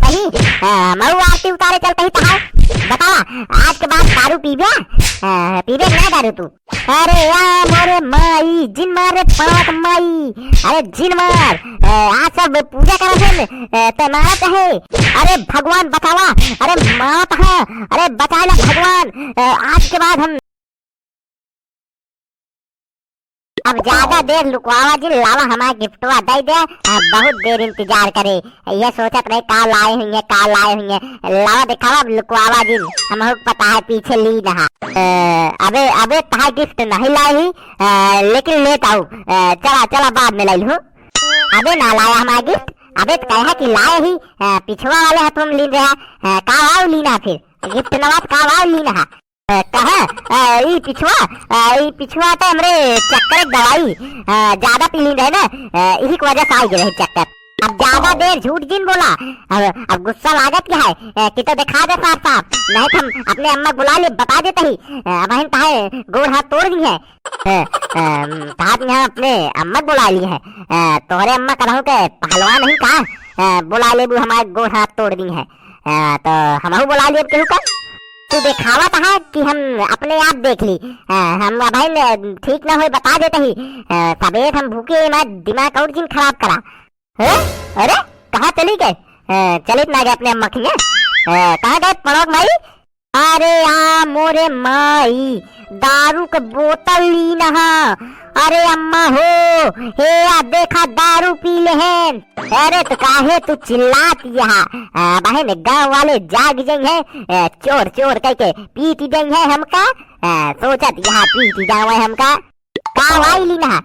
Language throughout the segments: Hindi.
ही मऊ आरती उतारे चलते ही तहां बता आज के बाद दारू पीबे पीबे ना दारू तू। अरे यार मोरे माई जिन मारे पाक माई, अरे जिन मार आज सब पूजा करत है ते मारत है। अरे भगवान बचावा, अरे मात है, अरे बचाला भगवान। आज के बाद हम अब ज्यादा देर लुकवावा जी लावा हमारा गिफ्टवा दे दे। बहुत देर इंतजार करे ये सोचत रहे का लाए हुए का लाए हुए लावा दिखावा लुकवावा जी हमको पता है पीछे ली नहा। अबे अबे कहा गिफ्ट नहीं लाई ही लेकिन लेता हूँ चला चला बाद में लाई लूँ। अबे ना लाया हमारा गिफ्ट, अबे तो कहा कि लाए ही पिछवा वाले हाथ में ली रहा का वाव लीना फिर गिफ्ट नवाज का वाव लीना कहा ई पिछुआ तो हमरे चक्कर दवाई ज्यादा पी ली रहे ना इसी की वजह से आ गए चक्कर। अब ज्यादा देर झूठ जिन बोला अब गुस्सा लागत क्या है कि तो दिखा दे साफ साफ, नहीं तो हम अपने अम्मा बुला ले बता देते ही बहन ताहे गोड़ हाथ तोड़ दी है कहा यहाँ अपने अम्मा बुला ली है तोहरे अम्मा कहूँ के पहलवान नहीं कहा बुला ले हमारे गोड़ हाथ तोड़ दी है तो हम बुला लिए केहू का तू दिखावा था कि हम अपने आप देख ली हम भाई ठीक ना हो बता देते ही तबीयत हम भूखे मैं दिमाग और दिन खराब करा। अरे कहाँ चली गए चले ना गए अपने अम्मा खिंगे कहाँ गए पड़ोग भाई। अरे मोरे माई दारू का बोतल ली नहा, अरे अम्मा हो हे देखा दारू पी ले हैं। अरे तो काहे तू चिल्लाती यहाँ बहन गाँव वाले जाग जाए हैं चोर चोर कह के पीटी गई है हमका सोचत यहाँ पीटी जाओ हमका का ली ना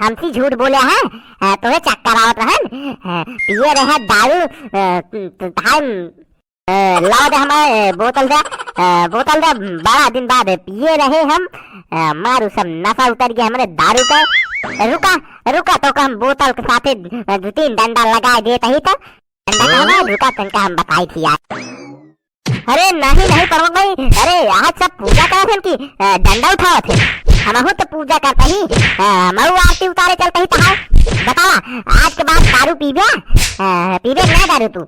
हमसे झूठ बोले हैं तो चक्कर आवत रहन पिए रहे दारू लाओ दे हमारे बोतल दे बड़ा दिन बाद पिए रहे हम मारू सब नशा उतर गया हमारे दारू का। रुका रुका तो हम बोतल के साथ 2-3 डंडा लगा देते ही तो डंडा रुका तनका हम बताई थी यार। अरे नहीं परवक भाई अरे आज सब पूजा करते थे कि डंडा उठाओ थे हम तो पूजा करते ही मऊ आरती उतारे चलते ही तहां बता आज के बाद दारू पीबे पीबे ना दारू तू।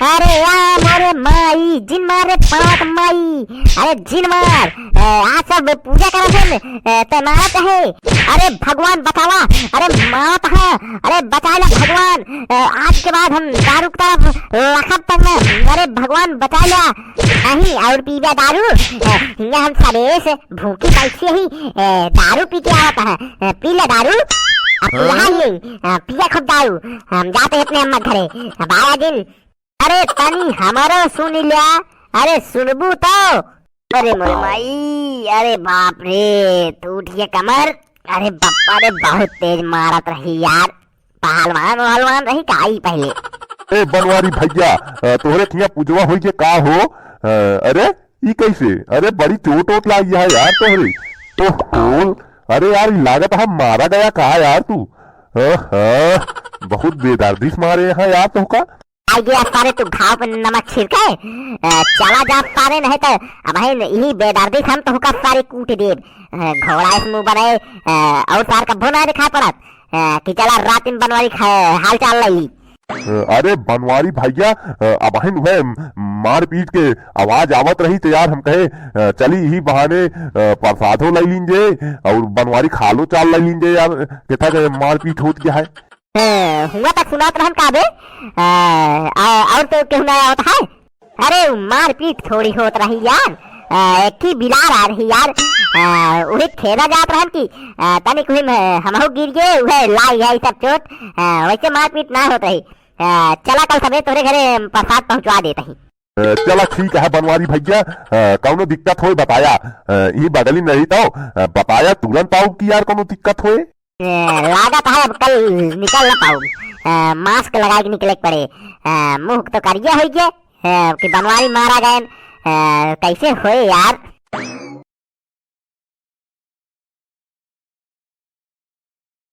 अरे यार मोरे माई जिन मारे पाक माई, अरे जिन मार आज सब पूजा करत है ते मारत है। अरे भगवान बचावा, अरे मात है, अरे बचाला भगवान। आज के बाद हम दारू की तरफ लखत तक में अरे भगवान बचा लिया नहीं और पीबे दारू यहाँ हम सवेरे से भूखे कैसे ही दारू पी के आता है पी ले दारू पिया खूब दारू हम जाते हैं अपने अम्मा घरे बारह दिन। अरे तनी हमारो सुन लिया, अरे सुनबू तो अरे मोरे माई अरे बाप रे टूटिए कमर। अरे बप्पा रे बहुत तेज मारत रही यार पहलवान रही काई पहले। ए बनवारी भैया तोहरे किया पूजवा होई के का हो अरे ई कैसे अरे बड़ी चोट वोट लाई है यार तोहरे तो हो। अरे यार लागत हम मारा गया कहा यार तू बहुत बेदर्दी से मारे यहाँ यार तो का आइए सारे तू घाव पर नमक छिड़के चला जा सारे नहीं तो अब यही बेदर्दी हम तो का सारे कूट दे घोड़ा इस मुंह बनाए और सार का भोना दिखा पड़त कि चला रात में बनवारी हाल चाल ली। अरे बनवारी भैया अब मार पीट के आवाज आवत रही तो यार हम कहे चली ही बहाने प्रसादो ले लीजिए और बनवारी खालो चाल ले लीजिए यार कितना मार पीट होत गया है हुआ तक सुनात रहन काबे और तो क्यों ना होता है। अरे मार पीट थोड़ी होत रही यार एक ही बिलार आ रही यार उहे खेला जात रहन की तनी कोई हमहु गिर गए उहे लाई है सब चोट वैसे मार पीट ना होत रही। चला कल सवेरे तोरे घरे प्रसाद पहुंचवा देता ही। चला ठीक है बनवारी भैया कौनो दिक्कत हो बताया ये बदली नहीं तो बताया तुरंत आओ कि यार कोनो दिक्कत होए लागत है अब कल निकल ना पाऊँ मास्क लगा के निकले पड़े मुंह तो करिए हो कि बनवारी मारा गए कैसे होए यार।